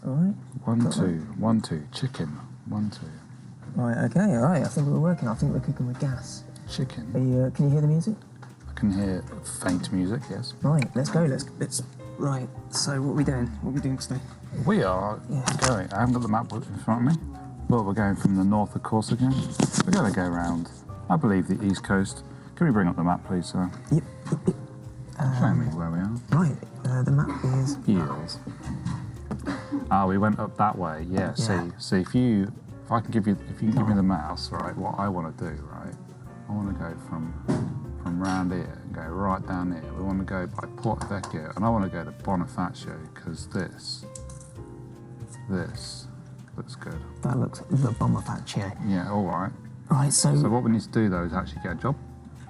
All right. 1, 2, 1, 2. Chicken. 1, 2. Right. Okay. All right. I think we're working. I think we're cooking with gas. Chicken. Are you, can you hear the music? I can hear faint music. Yes. Right. Let's go. Let's. Right. So what are we doing? What are we doing today? We are going. I haven't got the map in front of me, but we're going from the north, of course, again. We're going to go around, I believe, the east coast. Can we bring up the map, please, sir? Yep. Show me where we are. Right. The map is. Yes. We went up that way. Yeah. See, if you can give me the mouse, right? What I want to do, right? I want to go from round here and go right down here. We want to go by Porto Vecchio, and I want to go to Bonifacio because this looks good. That looks the Bonifacio. Yeah. All right. Right. So what we need to do though is actually get a job.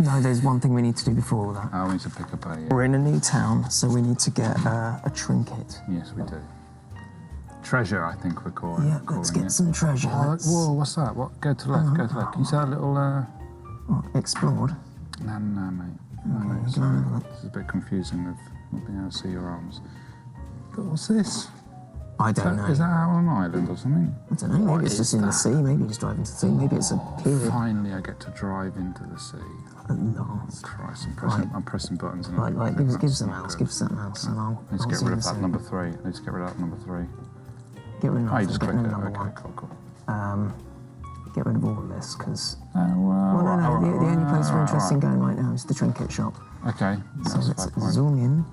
No, there's one thing we need to do before all that. We need to pick up a... We're in a new town, so we need to get a trinket. Yes, we do. Treasure, I think we're calling it. Yeah, let's get some treasure. Whoa, what's that? What? Go to left, go to left. Can you see that little... What, explored? No, mate. Okay, Sorry. This is a bit confusing with not being able to see your arms. But what's this? I don't know. Is that out on an island or something? I don't know, maybe it's just in the sea, maybe he's driving to the sea, maybe it's a period. Finally, I get to drive into the sea. At last. Christ, I'm pressing buttons. And right, give us the mouse, give us that mouse, and I'll need to get rid of that number 3. Need to get rid of that number 3. Get rid of you just click it. number Okay, 1. cool. Get rid of all of this, because... the only place we're interested in going right now is the trinket shop. Okay, so let's zoom in.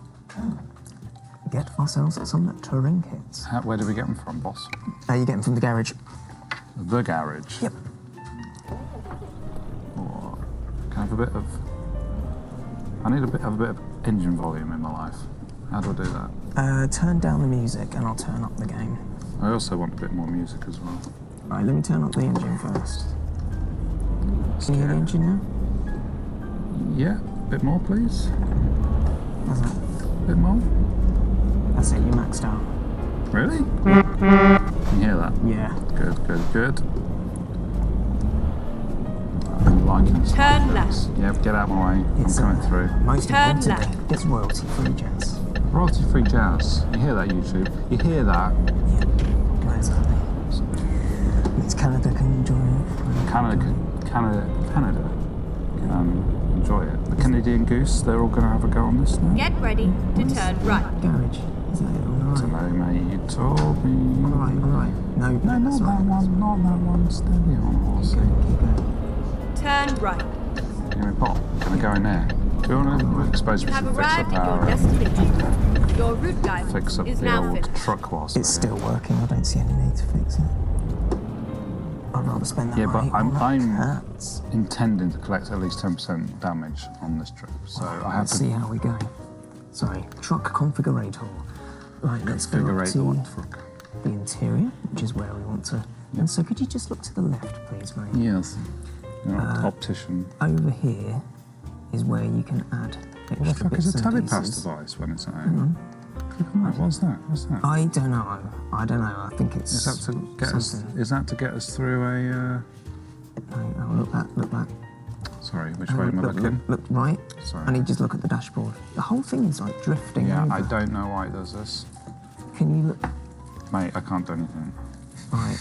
Get ourselves some trinkets. Where do we get them from, boss? You get them from the garage. The garage? Yep. Oh, can I have a bit of... I need a bit of engine volume in my life. How do I do that? Turn down the music and I'll turn up the game. I also want a bit more music as well. Right, let me turn up the engine first. Can you hear the engine now? Yeah, a bit more, please. How's that? A bit more? That's it, you maxed out. Really? Can you hear that? Yeah. Good. I'm liking this. Turn left. Yeah, get out of my way. I'm coming through. Most Turn importantly, left. it's royalty-free jazz. Royalty-free jazz. You hear that, YouTube? You hear that? Yeah, exactly. It's Canada can enjoy it. Canada enjoy it. The Canadian Goose, they're all going to have a go on this now. Get ready to turn right. Garage. Is that it? All right. Hello, mate. You told me. All right. No, not that one. Steady on, horsey. Keep going. Turn right. Give me a pop. Can I go in there? Do you want to suppose we You have should fix arrived up at your our destination. Your route guide fix up is the now old finished. truck whilst It's still working. I don't see any need to fix it. I'd rather spend that money but I'm cats. intending to collect at least 10% damage on this trip, so I have Let's to see how we go. Sorry, truck configurator. Right, let's go up configure the one to truck. the interior, which is where we want to. And so, could you just look to the left, please, mate? Yes. You're an optician. Over here is where you can add What the extra fuck is bits a and telepass pieces. device when it's at home? Click on that. What's that? I don't know. I think it's Is that to get us? something. Is that to get us through a? Oh, look back. Sorry, which way am I Look looking? right. Sorry. And you just look at the dashboard. The whole thing is like drifting Yeah, over. I don't know why it does this, Can you look? mate. I can't do anything. Right,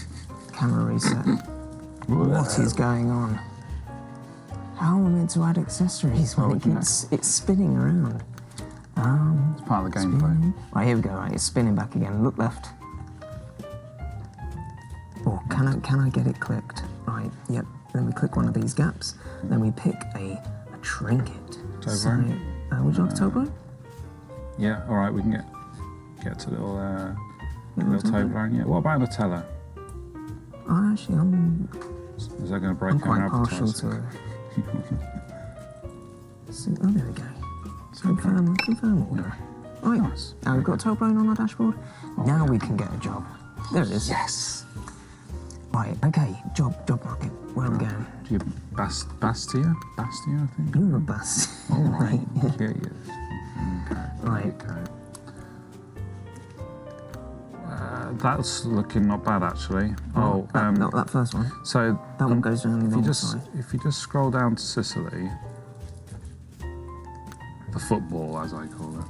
camera reset. What is going on? How am I meant to add accessories when it's spinning around? It's part of the gameplay. Spinning. Right, here we go. Right, it's spinning back again. Look left. Oh, can I get it clicked? Right, yep. Then we click one of these gaps. Then we pick a trinket. Toblerone? Would you like a Toblerone? Yeah. All right. We can get to little Toblerone. Yeah. What about Nutella? Oh, actually, Is that going to break I'm quite our partial advertising? to. Oh, there we go. Confirm order. Right. Nice. Now we've got Toblerone on our dashboard. Now we can get a job. There it is. Yes. Right. Okay. Job market. Where are we going? Do you Bastia, I think. You're a bust. All right. Right. Yeah. Okay. Right. Okay. That's looking not bad actually. That first one. So That one goes down the wrong side. If you just scroll down to Sicily, the football as I call it.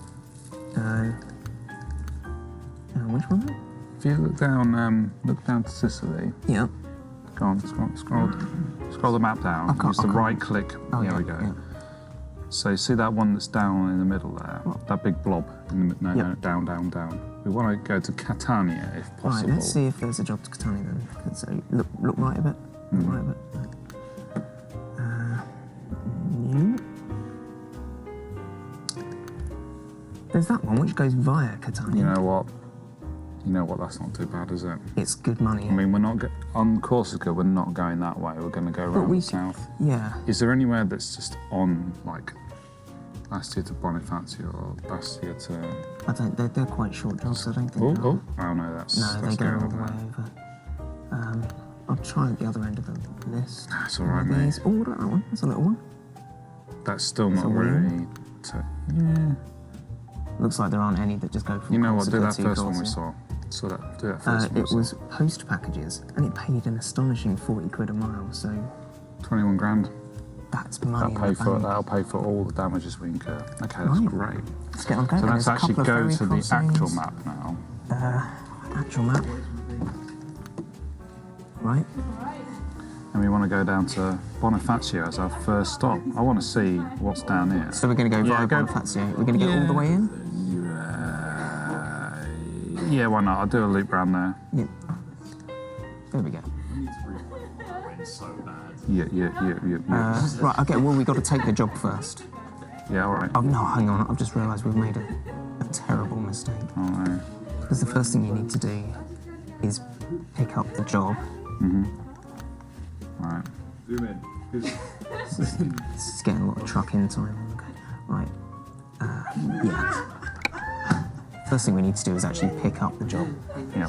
Which one? if you look down to Sicily. Yeah. Go on, scroll the map down. Use the right click. Oh, There yeah, we go. yeah. So you see that one that's down in the middle there? What? That big blob in the no, Yep. no, down. We want to go to Catania if Right, possible. let's see if there's a job to Catania then. So look right a bit. Look right a bit. No. There's that one which goes via Catania. You know what? That's not too bad, is it? It's good money. I mean, we're not on Corsica. We're not going that way. We're going to go around the south. Yeah. Is there anywhere that's just on like Bastia to Bonifacio or Bastia to? I don't. They're quite short jobs. I don't think. Oh no, that's No, they go going all the way over there. over. I'll try at the other end of the list. That's all right, One of mate. these. Oh, look at that one. That's a little one. That's still It's not a wheel. really. Yeah. Looks like there aren't any that just go from. You know what? Do Corsica that to first one we Corsica. saw. Do that first one. It was post packages, and it paid an astonishing 40 quid a mile. So 21 grand. that's money. That'll pay for all the damages we incur. Okay, that's Right. great. Let's get on going. So let's There's a actually couple of go ferry to the actual crossings. map now. Actual map. Right. And we want to go down to Bonifacio as our first stop. I want to see what's down here. So we're going to go via Bonifacio. We're going to get all the way in. Yeah, why not? I'll do a loop round there. Yep. There we go. Yeah. Right. Okay. Well, we got to take the job first. Yeah, all right. Oh no, hang on. I've just realised we've made a terrible mistake. Oh, no. Because the first thing you need to do is pick up the job. All right. This is getting a lot of truck-in time. Okay. Right. Yeah. First thing we need to do is actually pick up the job. Yeah.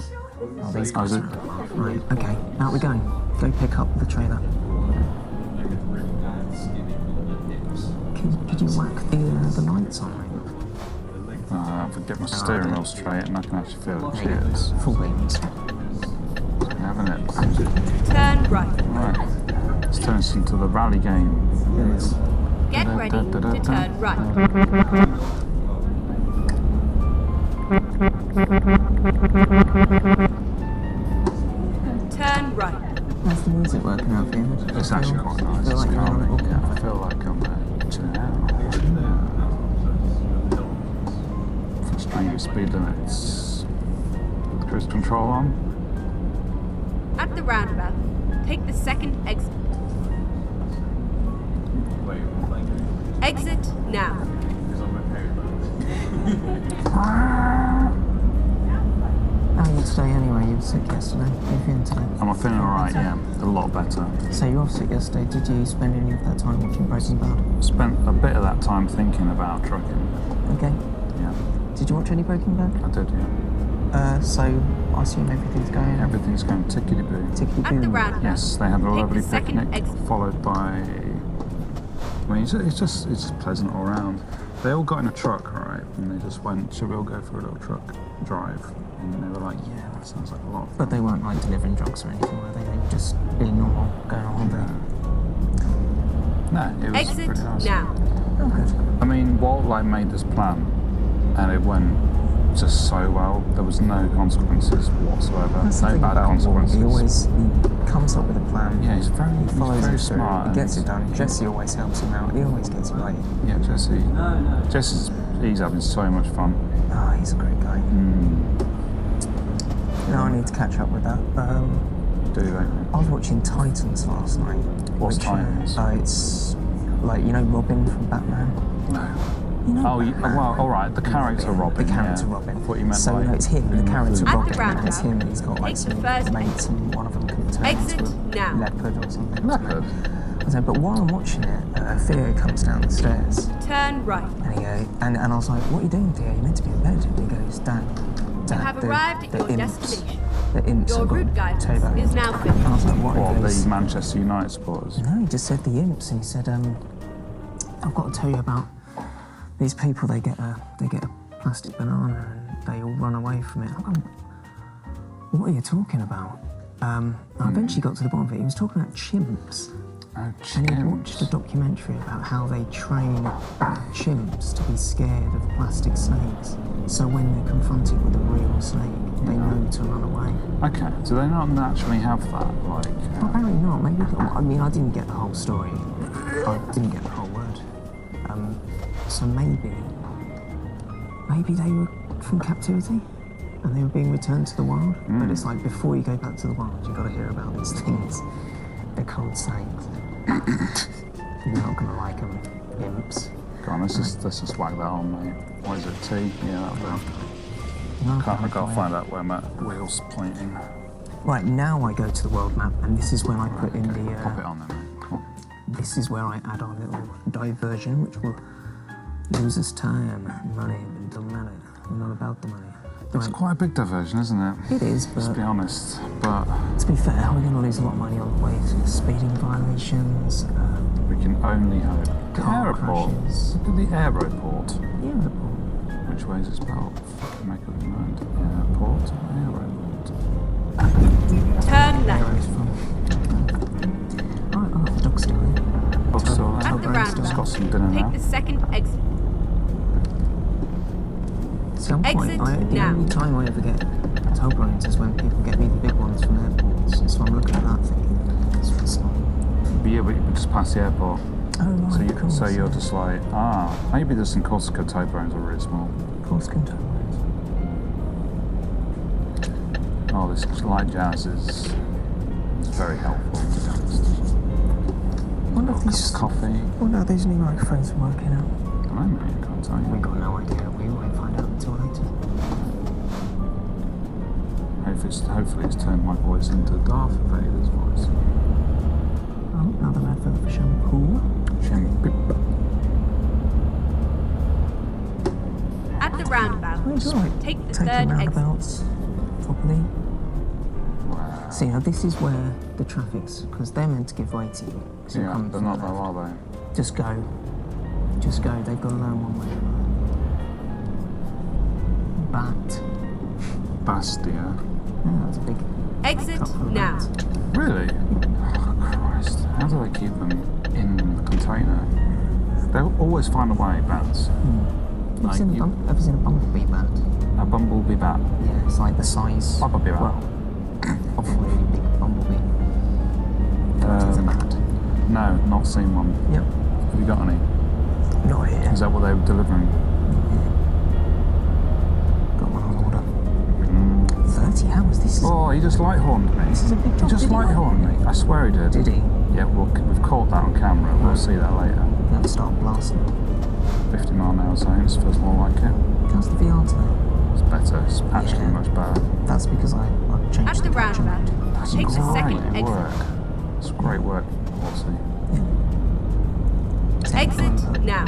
Oh, these guys are... Right, okay. Out we go. Go pick up the trailer. Could you whack the lights on, mate? If I get my steering wheel straight and I can actually feel it. There you go. Full beans. Having it. Turn right. Right. Let's turn this into the rally game. Yes. Get ready to turn right. Turn right. How's the music working out for you? It's actually quite nice. Feel like you're on a little I cafe. feel like I'm chilling out. Stranger speed limits. With cruise control on. At the roundabout, take the second exit. Exit now. How are you today anyway? You were sick yesterday. How are you feeling today? Am I feeling alright? Yeah, a lot better. So you were sick yesterday. Did you spend any of that time watching Breaking Bad? Spent a bit of that time thinking about trucking. Okay. Yeah, Did you watch any Breaking Bad? I did, yeah. So I assume everything's going Everything's going tickety-boo. tickety At the roundabout. Yes, they had a Take lovely the second picnic, exit. followed by... I mean, it's just pleasant all round. They all got in a truck, right? And they just went, should we all go for a little truck drive? And they were like, yeah, that sounds like a lot of fun. But they weren't like delivering drugs or anything, were they? They were just being normal, going on holiday. No, it was Exit pretty nice. now. Oh, good. I mean, Walt made this plan, and it went just so well. There was no consequences whatsoever. That's the No thing bad about Walt. consequences. He comes up with a plan. Yeah, he's He follows very it through. smart. He gets it done. Jesse always helps him out. He always gets it right. Yeah, he's having so much fun. Oh, he's a great guy. No, I need to catch up with that. Do they? I was watching Titans last night. What's Titans? It's like, you know Robin from Batman? No. You know Oh, Batman? well, all right. The character Robin. The character yeah. Robin. I thought you meant so like... it's him, the character At the Robin, and roundabout, it's him, and he's got like take the some first mates, and one of them can turn Exit into a now. leopard or something. Leopard? So, but while I'm watching it, Theo comes down the stairs, Turn right. and I was like, "What are you doing, Theo? You're meant to be in bed." And he goes, "Dad, You have arrived at your imps, destination. the imps Your have got route guidance turbo." is now And finished. I was like, "What?" What, He goes, the Manchester United supporters? No, he just said the imps, and he said, "I've got to tell you about these people. They get a plastic banana, and they all run away from it." I'm going, "What are you talking about?" I eventually got to the bottom of it. He was talking about chimps. Oh, And he watched a chimps. documentary about how they train chimps to be scared of plastic snakes. So when they're confronted with a real snake, they know to run away. Okay, do they not naturally have that? Like, Apparently not. Maybe. I mean, I didn't get the whole story. I didn't get the whole word. So maybe they were from captivity and they were being returned to the wild. But it's like before you go back to the wild, you've got to hear about these things. They're called snakes. You're not gonna like them, imps. go on, let's just whack that on, mate. What is it, T? Yeah, that'll do. No, I can't find out where my wheel's pointing. Right, now I go to the world map, and this is when I put in the. Pop it on then, mate. Come on. This is where I add our little diversion, which will lose us time, money, but it doesn't matter. We're not about the money. It's Right, quite a big diversion, isn't it? it is, Let's but be honest. But to be fair, we're going to lose a lot of money on the way to speeding violations, we can only hope. The Car aeroport. crashes. Look at the aeroport. the airport. Which way is it spelled? Fucking make up your mind. Airport. Aeroport. Turn left. Arrow's from. Oh, the dog's still here. Oh, still there. At the It's got some dinner roundabout, now. take the second exit. Some point, Exit the now. only time I ever get Toblerones is when people get me the big ones from airports. So I'm looking at that thinking, it's not. But yeah, but you just pass the airport. Oh, right, So, of course. so you're just like, maybe there's some Corsica Toblerones are really small. Corsican Toblerones. Oh, this light jazz is very helpful, to be honest. Wonder if Cup these, of coffee. wonder how these new microphones are working out. I don't know, mate, I can't tell We've you. got no idea. We won't find out until later. Hopefully it's turned my voice into Darth Vader's voice. Oh, another advert for shampoo. At the roundabout, Oh, it's all right. take the Taking third exit. roundabouts properly. Wow. See, now this is where the traffic's, because they're meant to give way to you. So you're Yeah, coming they're from not the though, left. are they? Just go. Just go. They've got to learn one way. Bat. Bastia. Yeah, that's a big Exit couple of now. bats. Really? Oh, Christ. How do they keep them in the container? They'll always find a way, bats. Ever seen a bumblebee bat? A bumblebee bat. Yeah, it's like the size. Bumblebee bat. Well, of a really big bumblebee. It's a bat. No, not seen one. Yep. Have you got any? Not here. Is that what they were delivering? Got one on order. 30 hours. This is. Oh, he just light-horned me. This is a big He job. just Did he light-horned me. I swear he did. Did he? Yeah, well, we've caught that on camera. We'll see that later. We'll start blasting. 50 mile an hour zones feels more like it. How's the VR today? It's better. It's actually Yeah. much better. That's because I've At changed the the capture roundabout, mode. That's take the second great exit. work. It's great work, Horsey. Exit now.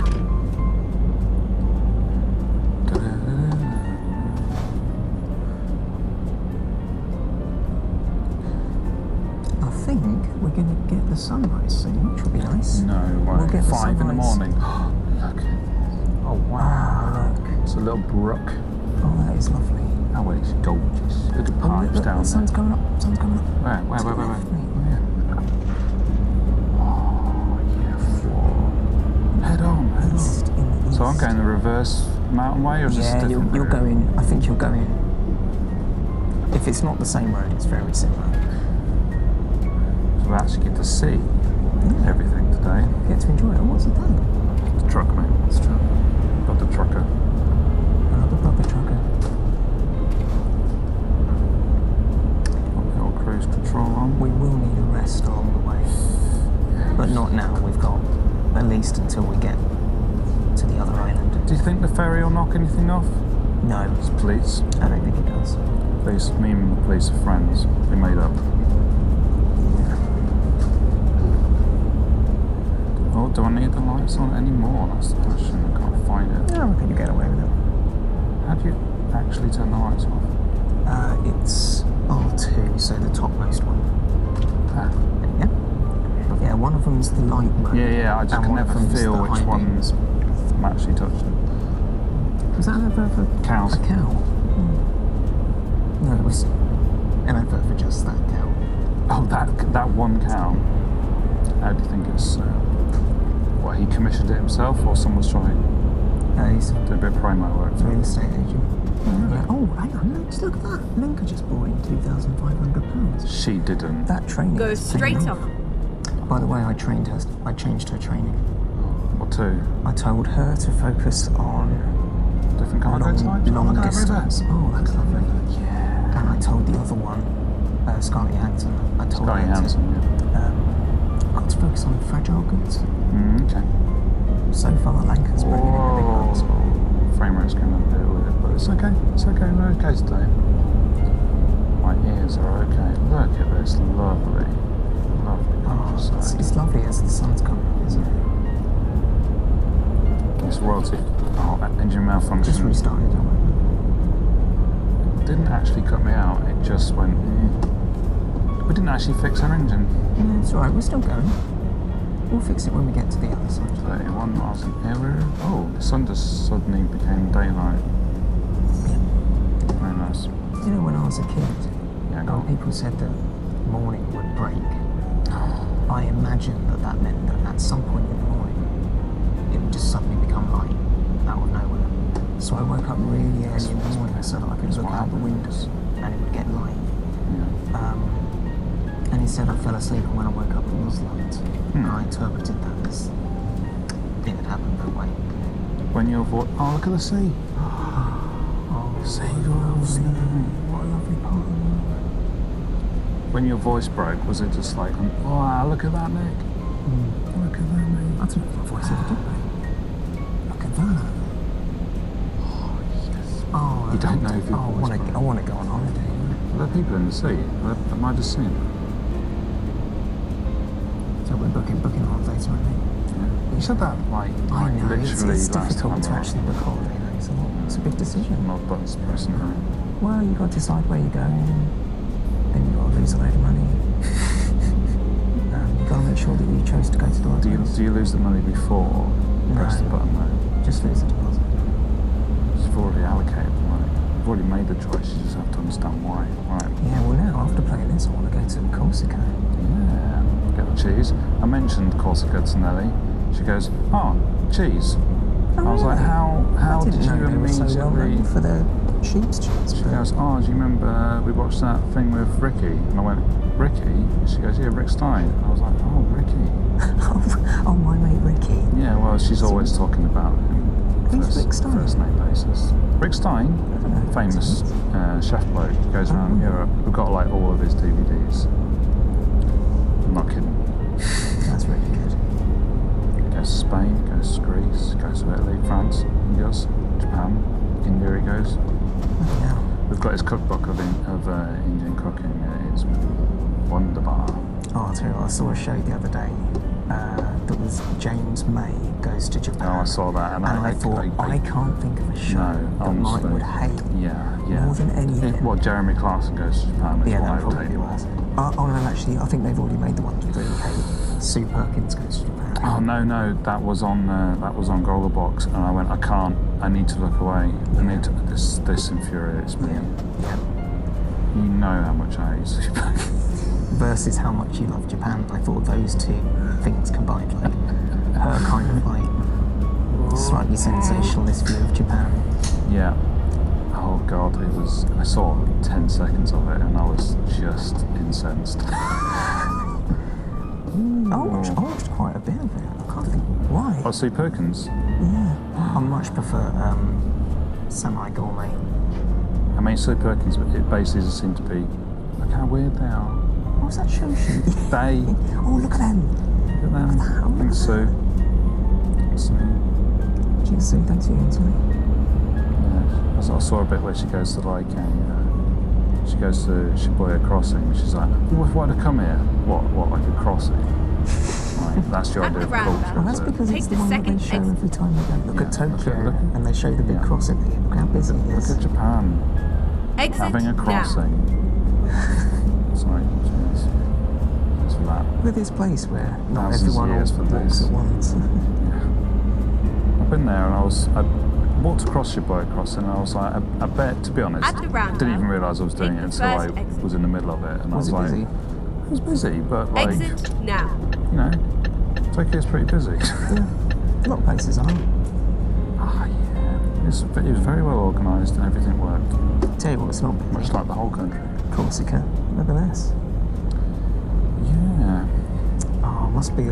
I think we're going to get the sunrise soon, which will be nice. No way. We'll get the 5 in the sunrise. morning. Look. Oh, wow. Look. It's a little brook. Oh, that is lovely. Oh, it's gorgeous. Look at Oh, pipes look, down the sun's there. coming up. Sun's coming up. Where? To the left, Oh, mate. yeah. Oh, yeah. Head on, head on. East in the east. So I'm going the reverse mountain way, or is this a Yeah, different you're route? going. I think you're going. If it's not the same road, it's very similar. So we actually get to see everything today. You get to enjoy it. Oh, what's it done? The truck, mate. It's truck. Got the trucker. Another proper trucker. Got the old cruise control on. We will need a rest along the way, but not now. We've got at least until we get to the other island. Do you think the ferry will knock anything off? No, It's police. I don't think it does. Police. Me and the police are friends. We made up. Oh, do I need the lights on anymore? That's the question. I can't find it. Yeah, I reckon you get away with it. How do you actually turn the lights off? It's R2, so the topmost one. Ah. Yeah. Yeah, one of them's the light mode. Yeah, I just and can one of never them's feel the which high one's I'm actually touching. Was that an advert for Cows. a cow? No, it was an advert for just that cow. Oh, that one cow. How do you think it's? What, he commissioned it himself, or someone's trying He's to do a bit of promo work? a real estate agent. Yeah. Oh, hang on, look at that. Linka just bought in £2,500. She didn't. That training Go is straight paying up. off. By the way, I changed her training. What two? I told her to focus on Different cargo types? long Look at that distance. river. Oh, that's lovely. Yeah. And I told the other one, Scarlett Hampton, I told Scarlett her Hampton, got to focus on fragile goods. Okay. So far, Lanka's bringing in the big ones. Frame rate's going a bit weird, but it's okay. It's okay. We're okay today. My ears are okay. Look at this lovely, lovely countryside. It's lovely as the sun's coming up, isn't it? It's royalty. Oh, engine malfunction. Just restarted, don't It didn't actually cut me out. It just went. We didn't actually fix our engine. Yeah, it's alright. We're still going. We'll fix it when we get to the other side. 31 miles an hour. Oh, the sun just suddenly became daylight. Yeah. Very nice. You know, when I was a kid, Yeah, go on. people said that morning would break. I imagined that meant that at some point in the morning, it would just suddenly become light out of nowhere. So I woke up really early in the morning so that I could look out the windows and it would get light. Yeah. And instead I fell asleep, and when I woke up it was light. And I interpreted that as it had happened that way. When your voice. Oh, look at the sea. Oh, Seagulls. what a lovely part of the world. When your voice broke, was it just like, oh, wow, look at that, Nick? Look at that, mate. I don't know if my voice ever did break. Look at that. Oh, yes. Oh, You don't know if your voice broke. I want to go on holiday. Are there people in the sea? Am I just seeing them? So we're booking holidays, aren't we? Yeah. You said that like I know, literally it's last difficult to time. actually book holiday though. It's a big decision. Not buttons pressing. Well, you've got to decide where you're going, then you've got to lose a load of money. You've got to make sure that you chose to go to the right place. Do you lose the money before you press the button though? Just lose the deposit. You've already allocated the money. You've already made the choice, you just have to understand why. Right. Yeah, well now, after playing this, I want to go to Corsica. Yeah. Get the cheese. I mentioned Corsica to Nelly. She goes, oh, cheese. I was like, how did you immediately... So well known for their sheep's cheese. She goes, oh, do you remember we watched that thing with Ricky? And I went, Ricky? She goes, yeah, Rick Stein. I was like, oh, Ricky. Oh, my mate Ricky. Yeah, well, she's always talking about him. Who's Rick Stein? First name basis. Rick Stein, I don't know. famous chef bloke, goes around Europe. We've got like all of his DVDs. I'm not kidding. That's really good. Goes to Spain, goes to Greece, goes to Italy, France, India, Japan, India he goes. Yeah. We've got his cookbook of Indian cooking. It's wonderbar. Oh, I'll tell you what, I saw a show the other day that was James May Goes to Japan. Oh, I saw that, and I thought, I can't think of a show that honestly, Mike would hate yeah. more than anything. What, Jeremy Clarkson Goes to Japan is Yeah, what I that would probably hate was. more. Oh, no, actually, I think they've already made the one that really hate. Sue Perkins Goes to Japan. Oh no, that was on Golderbox, and I went, I can't. I need to look away. I need to. This infuriates me. Yeah. You know how much I hate Sue Perkins. Versus how much you love Japan. I thought those two things combined, like her kind of like slightly sensationalist view of Japan. Yeah. Oh God, it was. I saw 10 seconds of it, and I was just incensed. I watched quite a bit of it. I can't think why. Oh, Sue Perkins. Yeah, I much prefer semi-gourmet. I mean, Sue Perkins. It basically just seemed to be. Look how weird they are. What was that show shoot? They. Oh, look at them. Look at them. Thanks, Sue. Cheers, Sue. Thanks for your insight. Yeah. I saw a bit where she goes to like she goes to Shibuya Crossing. She's like, why to come here? What, like a crossing? Like, that's your idea of culture. Well, that's because it's the one that they show every time they go. Look at Tokyo, and they show the big crossing here. Look how busy it is. Look at Japan Exit having a now. crossing. Sorry, cheers. Just for that. Look at this place where not Thousands of everyone years for walks this. at once. I've been there, and I walked across Shibuya Crossing, and I was like, I bet, to be honest, At the I roundabout, didn't even realise I was doing take it the until I first exit. was in the middle of it, and Was I it was busy? like, It was busy, but like, Exit now. you know, Tokyo's pretty busy. A lot of places are. Ah, yeah. It was very well organised and everything worked. Tell you what, it's not Much busy. like the whole country. Corsica. Look at this. Yeah. Oh, must be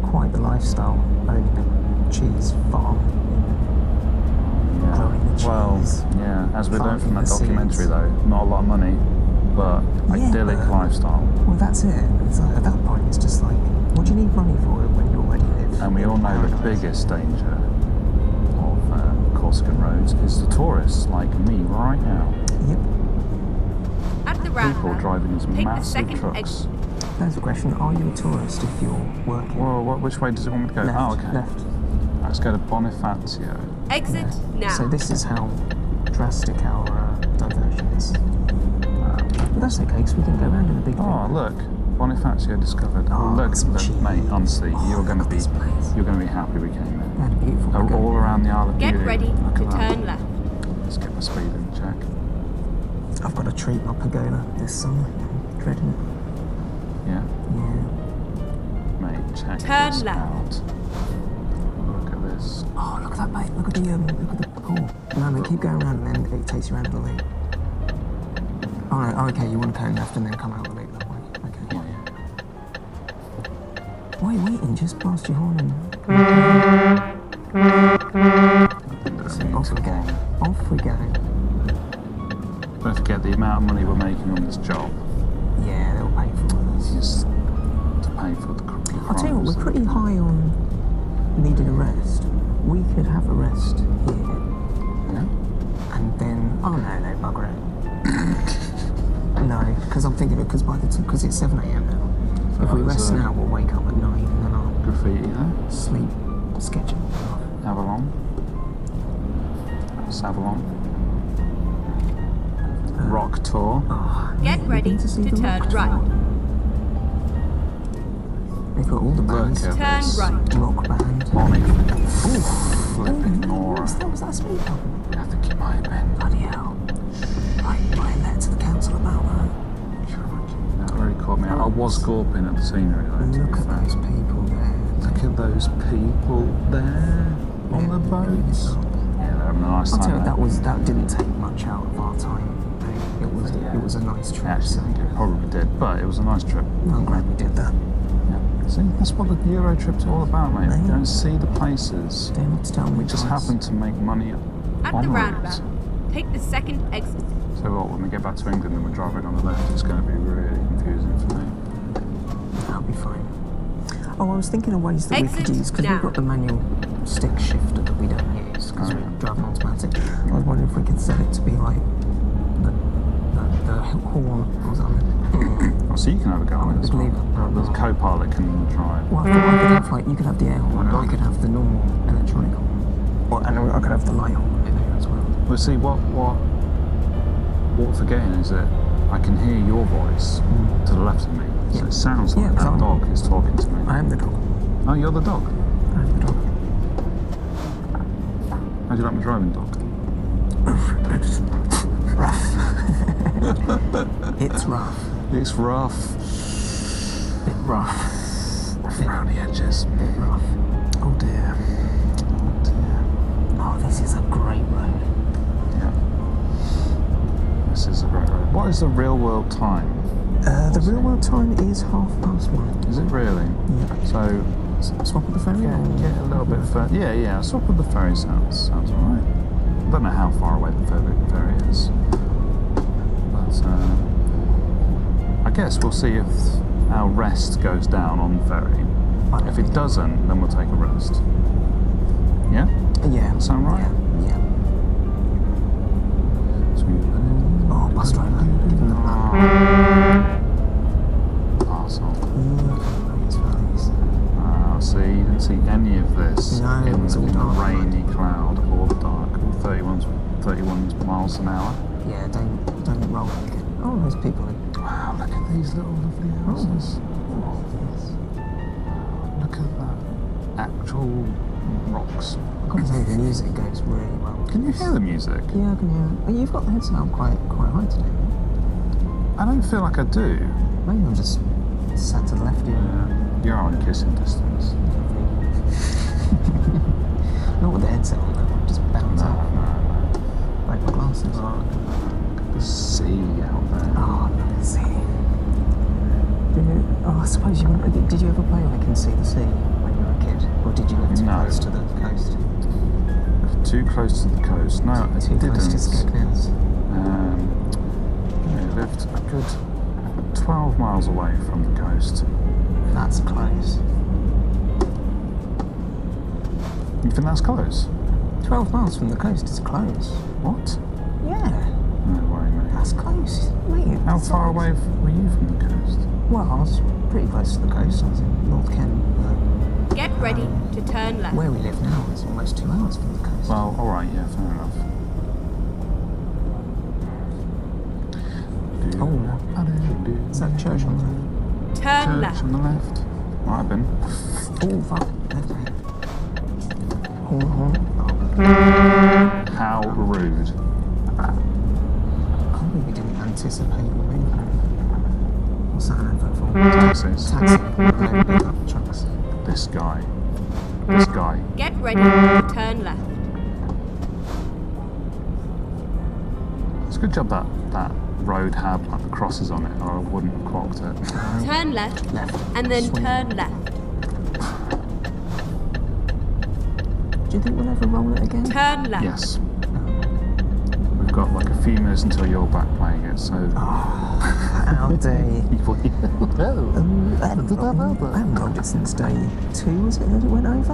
quite the lifestyle. Owning a cheese farm. Growing the Well, cheese. yeah, as we learned from planting that the documentary seeds. though, not a lot of money, but Yeah, idyllic but- lifestyle. Well, that's it. It's like, at that point, it's just like, what do you need money for when you already live? And we all know the paradise? biggest danger of Corsican roads is the tourists like me right now. Yep. At the People roundabout, driving these take the massive second trucks. exit. There's a question. Are you a tourist if you're working? Whoa, which way does it want me to go? Left, Oh, okay. left. Let's go to Bonifacio. Exit Yeah. now. So this is how drastic our diversion is. But that's okay, because we can go around in a big Oh, thing. look, Bonifacio discovered. Oh, look, some look, cheese. mate, honestly, Oh, you're going to look at be, this place. you're going to be happy we came here. We had a beautiful All lagoon. around the Isle of Get Beauty. ready Look to at that. turn left. Let's get my speed in check. I've got to treat my pagoda this summer. I'm dreading it. Yeah, Yeah. mate, check Turn this left. out. Look at this. Oh, look at that, mate. Look at the pool. No, mate, keep going around and then it takes you around the loop. Oh, no, okay, you want to turn left and then come out the loop that way. Okay. Yeah, Why are you waiting? Just blast your horn and off we go. Off we go. Don't forget the amount of money we're making on this job Yeah, they'll pay for all this. is to pay for the crimes. I'll tell you what, we're pretty high on needed a rest. We could have a rest here Yeah? and then. Oh no, bugger it. No, because I'm thinking because because it's 7 a.m. now. If we Oh, rest so- now, we'll wake up at 9 and then I'll Graffiti there. sleep, sketching. Avalon. Savalon. Rock tour. Oh, Get we've ready been see to the turn rock right. tour. They've got all the bands. Look at Turn this. right. Rock band. Bonnie. Flipping Nora. Was that a speed bump? I think it might have been. Bloody hell. Write a letter to the council about that. That really caught me out. I was gawping at the scenery though, to Look be at fair. those people there. Look at those people there on the boats. Yeah, they're having a nice I'll time. tell you, there. that didn't take much out of our time. It was a nice trip. Actually, I think it probably did, but it was a nice trip. I'm glad we did that. Yeah. See, that's what the Euro trip's all about, mate. Mate. Go and see the places. Don't have to tell me We just twice. happen to make money At on the roads. roundabout, take the second exit. So what, when we get back to England and we're driving on the left, it's going to be really confusing for me. That'll be fine. Oh, I was thinking of ways that we could Exit use, because now. we've got the manual stick shifter that we don't use, because Oh, we're yeah. driving automatic. I was wondering if we could set it to be like the horn or something. Oh, so you can have a go on it as well. Leave it. The co-pilot can drive. Well, I thought I could have like, you could have the air horn and I could have the normal electronic horn. Or, and I could have the light horn in there as well. Well, see, what we're forgetting is that I can hear your voice to the left of me. So Yeah. it sounds like Yeah, that fine. dog is talking to me. I am the dog. Oh, you're the dog. I am the dog. How do you like my driving dog? It's rough. It's rough. It's rough. Bit rough. Rough around the edges. Bit rough. Oh dear. Oh dear. Oh, this is a great road. Yeah. This is a great road. What is the real world time? The real world time is 1:30. Is it really? Yeah. So Swap with the ferry? yeah, or- get a little bit further. Yeah. Swap with the ferry sounds alright. I don't know how far away the ferry is, but I guess we'll see if our rest goes down on the ferry. If it doesn't, then we'll take a rest. Yeah? Yeah. Sound right? Yeah. So Oh, bus driver. Arsehole. Look at those valleys. See, you didn't see any of this No, in it's all the dark. rainy cloud or the dark 31 miles an hour. Yeah, don't roll like it. Oh, there's people in. Wow, look at these little lovely houses. Oh, yes. Look at that. Actual rocks. I've got to say, the music goes really well. Can you hear the music? Yeah, I can hear it. Oh, you've got the headset on quite high today. I don't feel like I do, Maybe I'm just sat to the left of you. You're on kissing distance. Not with the headset on, though. Just bounce No, out. no. Break my glasses. Look at the sea out there. Oh, look at the sea. I suppose you wouldn't. Did you ever play I Can See the Sea when you were a kid? Or did you live too No. close to the coast? Too close to the coast. No, I Too didn't. close to Skegness? I lived a good 12 miles away from the coast. That's close. You think that's close? 12 miles from the coast is close. What? Yeah, No way, mate. that's close. Mate, How that's far close. away were you from the coast? Well, I was pretty close to the coast. I was in North Kent. Get ready to turn left. Where we live now is almost 2 hours from the coast. Well, alright, yeah, fair enough. Is that church on the left? Turn Church left. on the left. Might have been. Oh, fuck. Okay. Oh. How rude. I really didn't anticipate you moving. What's that advert for? Taxis. Taxi. They pick up trucks. This guy. This guy. Get ready to turn left. It's a good job that road had like the crosses on it, or I wouldn't have clocked it. Turn left, Left. and then Swing. turn left. Do you think we'll ever roll it again? Turn left. Yes. We've got like a few minutes until you're back playing it, so. How dare you? I haven't Day rolled it since day 2, was it, that it went over?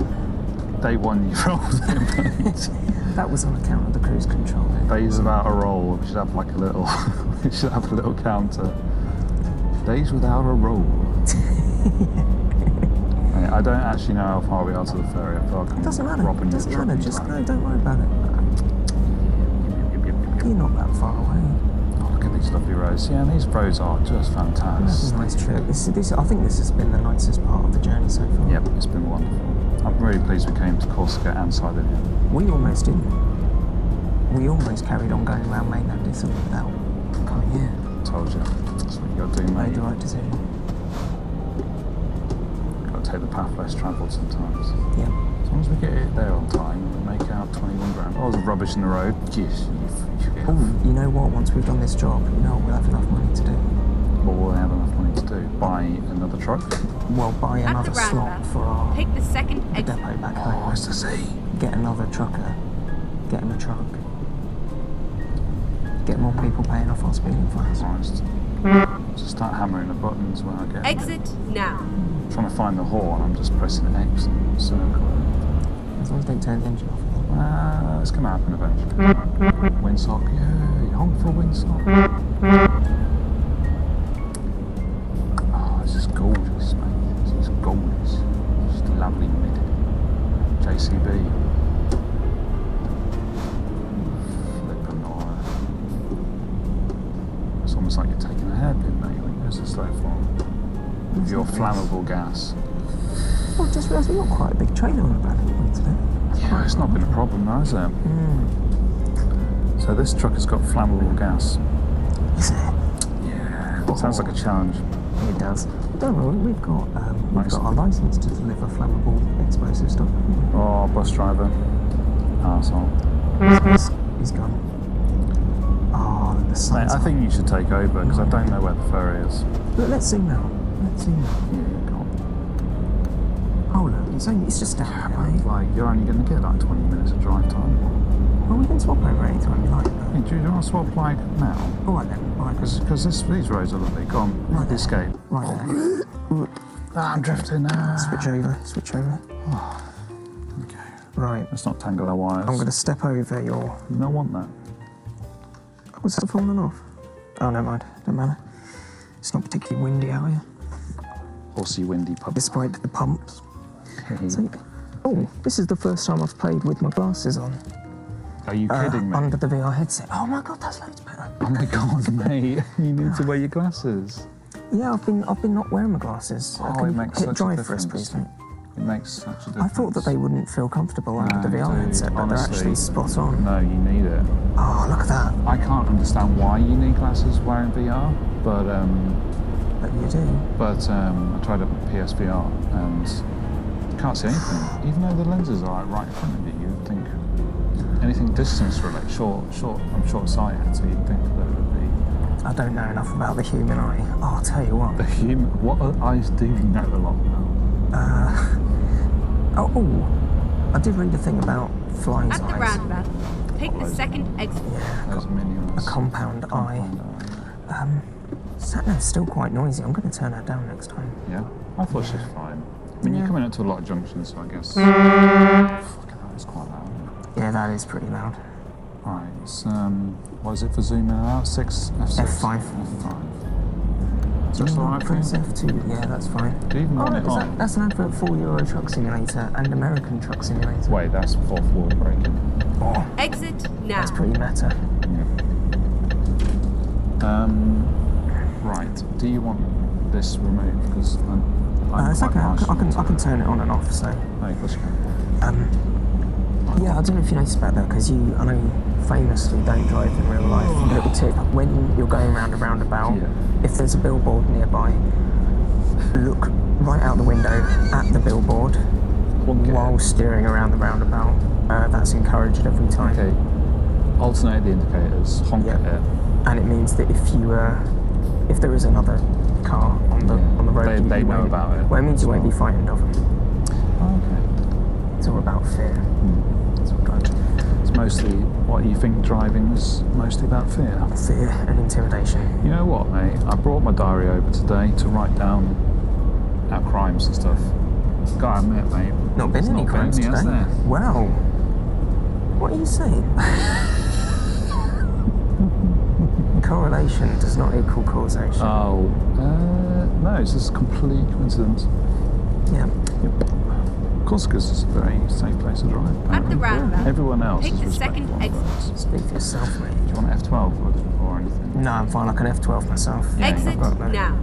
one you rolled it, mate. That was on account of the cruise control. Days without a roll. We should have like a little. We should have a little counter. Days without a roll. Mate, I don't actually know how far we are to the ferry. I feel like I'm Doesn't matter. robbing Doesn't your matter. truck. Just no, don't worry about it. You're not that far away. Oh, look at these lovely roads. Yeah, and these roads are just That's a fantastic. nice trip. I think this has been the nicest part of the journey so far. Yep, it's been wonderful. I'm really pleased we came to Corsica and Sardinia. We almost didn't. We almost carried on going around mainland Italy without coming here. Told you. That's what you got to do, Made mate. the right decision. Got to take the path less travelled sometimes. Yeah. As long as we get it there on time, we make out 21 grand. Oh, there's rubbish in the road. Yes, Oh, you know what? Once we've done this job, we'll have enough money to do. Well, we'll have enough money to do. Buy another truck. Well, buy At another the slot roundabout, for our take the second the exit. depot back Oh, home. it's the sea. Get another trucker. Get him a truck. Get more people paying off our speeding fines. Christ. Just start hammering the buttons when I get Exit now. trying to find the horn. I'm just pressing X and circle. As long as they don't turn the engine off. It's going to happen eventually. Windsock, yay! Honk for a windsock. Oh, this is gorgeous, mate. This is gorgeous. Just a lovely mid. JCB. Flippin' aura. It's almost like you're taking a hairpin, mate, when you go so slow for with your flammable gas. Oh, just realised we've got quite a big trailer on the back of it today. Yeah, it's not been a problem now, is it? So this truck has got flammable gas. Is it? Yeah. Sounds like a challenge. It does. Don't worry, we've got our licence to deliver flammable explosive stuff. Oh, bus driver. Arsehole. He's gone. Oh, the sun's Mate, I think you should take over because I No. don't know where the ferry is. Look, let's see now. Let's see now. Yeah, go on. Oh, look, it's just down there, mate. Like, you're only going to get like 20 minutes of drive time. Well, we can swap over any time you like, though. Hey, do you want to swap like now? All right then, right. Because these roads are lovely. Go on, Right there. escape. Right there. I'm drifting. Switch over, switch over. Okay. Right, Let's not tangle our wires. I'm going to step over your... You don't want that. Was that falling off? Oh, never mind. Don't matter. It's not particularly windy out here, Horsey, windy pub. despite the pumps. So, oh, this is the first time I've played with my glasses on. Are you kidding me? Under the VR headset. Oh my god, that's loads better. Oh my god, mate. You need to wear your glasses. Yeah, I've been not wearing my glasses. Oh, Can it you makes hit such a drive for us, difference. please, mate? It makes such a difference. I thought that they wouldn't feel comfortable under the VR dude, headset, but honestly, they're actually spot on. No, you need it. Oh, look at that. I can't understand why you need glasses wearing VR, but but you do. But I tried a PSVR and you can't see anything. Even though the lenses are like right in front of you, you'd think anything distance related, I'm short-sighted, so you'd think that it would be... I don't know enough about the human eye. Oh, I'll tell you what. What eyes do you know a lot about? I did read a thing about flies' At the eyes. roundabout, take the second exit. Yeah, Those minions. a compound eye. Satnav's still quite noisy. I'm going to turn her down next time. Yeah? I thought she was fine. I mean, Yeah. you're coming up to a lot of junctions, so I guess... Fucking hell, it's quite loud. Yeah, that is pretty loud. Right, it's, what is it for zooming out? 6? F6? F5. F5. Is that alright for Press you? F2. Yeah, that's fine. Do you even want it is on? that's an advert for Euro Truck Simulator and American Truck Simulator. Wait, that's fourth wall braking. Oh, Exit now. that's pretty meta. Yeah. Right, do you want this removed? Because I'm It's quite okay. I partial can to- turn it on and off. So, Oh, of course you can. yeah, I don't know if you noticed about that because I know you famously don't drive in real life. Little tip: when you're going round a roundabout, Yeah. if there's a billboard nearby, look right out the window at the billboard Plonk it while in. steering around the roundabout. That's encouraged every time. Okay. Alternate the indicators, honk Yeah. at it. And it means that if there is another car on the road, They you know won't- about it Well, it means you as won't be well. frightened of them. Oh, okay. It's all about fear. It's all about It's mostly what you think driving is mostly about fear. fear and intimidation. You know what, mate? I brought my diary over today to write down our crimes and stuff. Gotta admit, mate. Not been there's any crimes has today. there? Wow. What are you saying? Correlation does not equal causation. Oh, no, it's just complete coincidence. Yeah. Yep. Of course, because it's a very safe place to drive. At the roundabout, Everyone else take is the second respectful. exit. Do Speak for yourself, mate. you want F12 or anything? No, I'm fine. I can F12 myself. Yeah, Exit I've got that. now.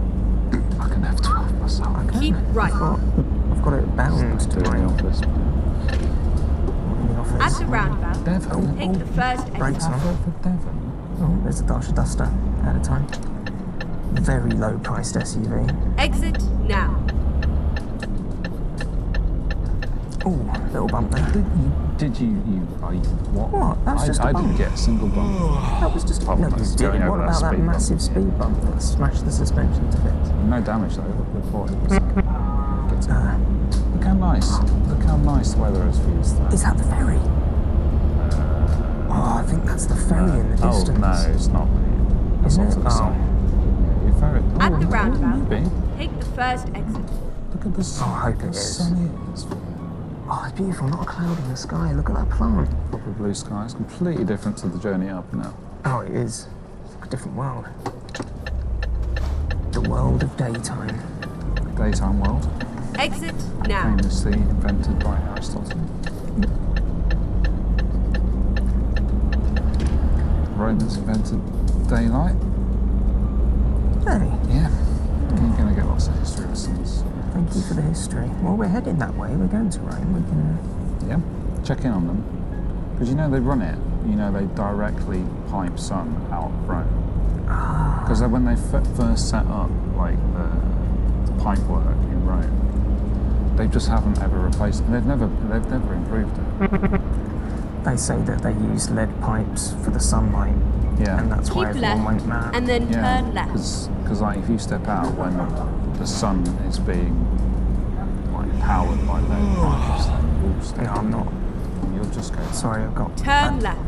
I can F12 myself. I can. Keep right. I've got it bound to Do it my in the office. in the office. At the roundabout, Devon? take the first Brakes exit. on. For Devon? Oh, there's a Dacia Duster at a time. Very low priced SUV. Exit now. Oh, little bump there. What? That was just a I didn't bump. get a single bump. That was just Oh, no, that's you going didn't. over What that about that speed bump. massive speed bump that smashed the suspension to bits? No damage though. Before it was. Look how nice. Look how nice the weather is for you today. Is that the ferry? Oh, I think that's the ferry in the distance. Oh no, it's not. It's Isn't not it? to the Oh. sun. Yeah, your ferry. At the roundabout, Maybe. take the first exit. Look at the sun. Oh, I hope it the is. sunny atmosphere. Oh, it's beautiful. Not a cloud in the sky. Look at that plant. Proper blue sky. It's completely different to the journey up now. Oh, it is. It's like a different world. The world of daytime. Daytime world, Exit now. famously invented by Aristotle. Romans invented daylight. Hey, Yeah. You're going to get lots of history lessons. thank you for the history. Well, we're heading that way. We're going to Rome. We can. Yeah. Check in on them. Because you know they run it. You know they directly pipe sun out of Rome. Because when they first set up like the pipe work in Rome, they just haven't ever replaced it. They've never improved it. They say that they use lead pipes for the sunlight, Yeah. and that's why Keep everyone left went mad. and then Yeah. turn left. Because like if you step out when the sun is being like powered by lead pipes, then you'll step No, I'm not. You'll just go. Sorry, I've got. Turn left.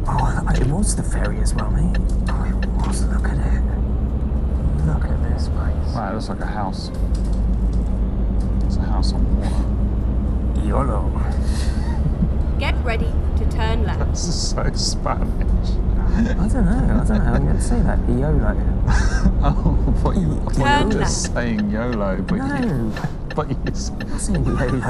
Oh, it was the ferry as well, mate. Oh, it was. Look at it. Look at this place. Wow, it looks like a house. It's a house on water. YOLO. Get ready to turn left. This is so Spanish. I don't know how I'm going to say that. YOLO. Oh, what you Turn were left. just saying YOLO, but No. you s- I'm not saying YOLO.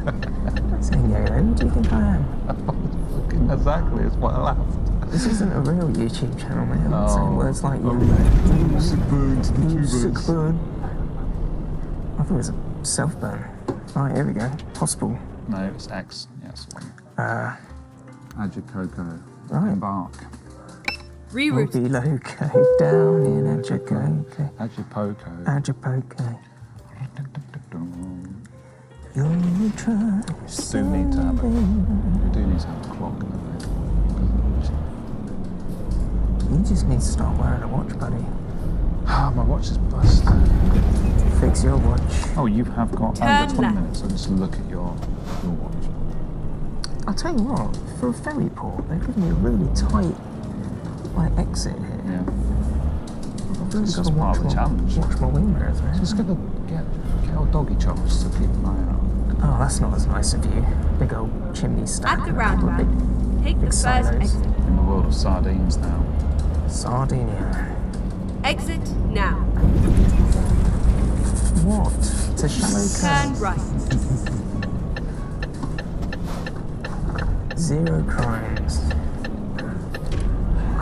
I'm not saying YOLO. Who do you think I am? fucking exactly, it's what I laughed. This isn't a real YouTube channel, mate. I'm not saying Oh. words like YOLO. Sick burn to the Sick burn. I thought it was a self-burn. Right, here we go. Possible. No, it's X. Yes. Uh, Add your cocoa. Right. Embark. Reroute. Be loco down in Ajacoco. Ajapoco. Ajapoco. You're trying to Do need to have a, we do need to have a clock, don't we? You just need to start wearing a watch, buddy. Ah, my watch is busted. Fix your watch. Oh, you have got Turn under 20 left. minutes, so just look at your watch. I'll tell you what, for a ferry port, they've given you a really tight exit here. Yeah. I've really It's got just to part of the challenge. watch my wing mirrors, man. Just gonna get old doggy chops to keep an eye out. Oh, that's not as nice of you. Big old chimney stack. At the and a couple of roundabout, take the big first silos. exit. In the world of sardines now. Sardinia. Exit now. What? To shallow Turn curve. right. 0 crimes. Look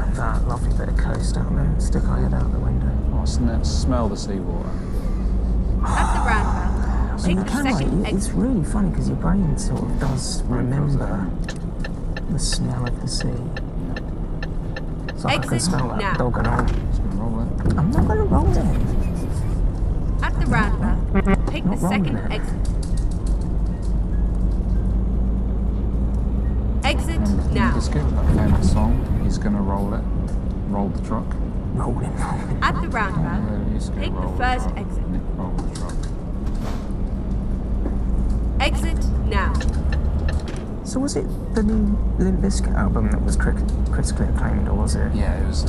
at that lovely bit of coast out there. Stick our head out the window. Oh, smell the seawater. At the roundabout, And take you the can, second it's exit. really funny because your brain sort of does remember the smell of the sea. It's like I can Exit smell that now. dog and all. Just gonna roll it. I'm not going to roll it. At the roundabout, take the Not rolling second it. exit. Exit You now. just get that famous song. He's gonna roll it. Roll the truck. Rolling. At the Yeah, roundabout, they used to go take the roll first truck. exit. Roll the truck. Exit now. So was it the new Limp Bizkit album that was critically acclaimed, or was it? Yeah, it was.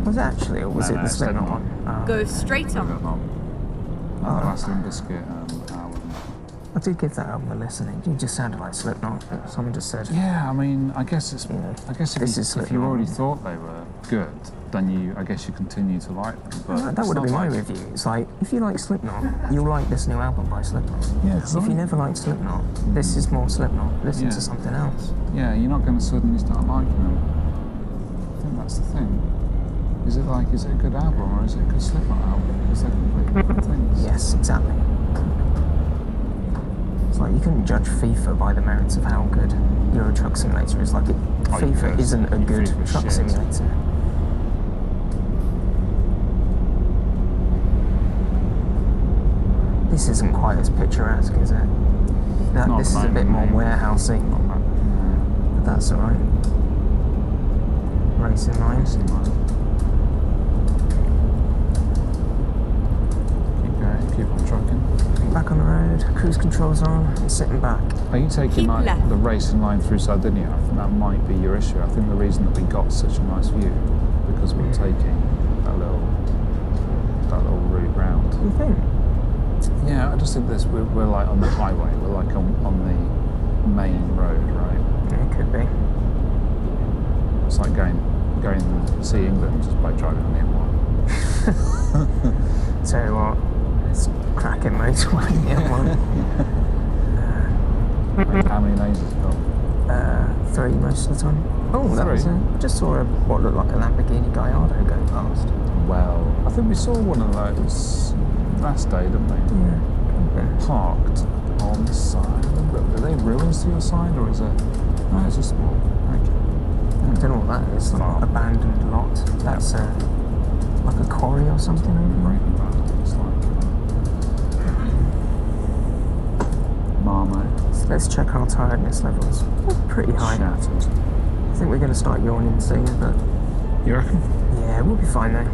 Was it actually, or was No, it no, the it's Slipknot Slipknot. one? Oh. Go straight on. The last Limp Bizkit album. I did give that album a listen. It just sounded like Slipknot. Someone just said, Yeah, I mean, I guess it's. Yeah. I guess This is if you Slipknot. already thought they were good, then I guess you continue to like them. But "Oh, that it's would have not been my like- review. It's like, if you like Slipknot, you'll like this new album by Slipknot. Yeah, If you right. never liked Slipknot, this is more Slipknot. Listen Yeah. to something else. Yeah, you're not going to suddenly start liking them. I think that's the thing. Is it a good album or is it a good Slipknot album? Because they're completely different things. Yes, exactly. It's like you couldn't judge FIFA by the merits of how good Euro Truck Simulator is. Like, Oh, you FIFA could. isn't a good FIFA is truck shit. simulator. This isn't quite as picturesque, is it? Not This is at a the bit more moment, warehousey, but that's alright. Racing lines. Keep going, keep on trucking. Back on the road, cruise controls on, and sitting back. Are you taking Keep left. the racing line through Sardinia? I think that might be your issue. I think the reason that we got such a nice view because we're taking that little route round. You think? Yeah, I just think we're like on the highway. We're like on the main road, right? Yeah, it could be. It's like going to see England just by driving on the M1. Tell you what, it's cracking motorway, yeah, one. How many lanes has it got? 3 most of the time. Oh, that was Three? I just saw what looked like a Lamborghini Gallardo go past. Well, I think we saw one of those last day, didn't we? Yeah, could have been. Parked on the side of the road. Are they ruins to your side, or is it? No, it's just small. Okay. I don't know what that is. Like Farm. abandoned lot. That's like a quarry or something over there. Breaking Bad. It's like Marmite. So let's check our tiredness levels. We're pretty high. Shattered. I think we're going to start yawning soon, but You reckon? yeah, we'll be fine though.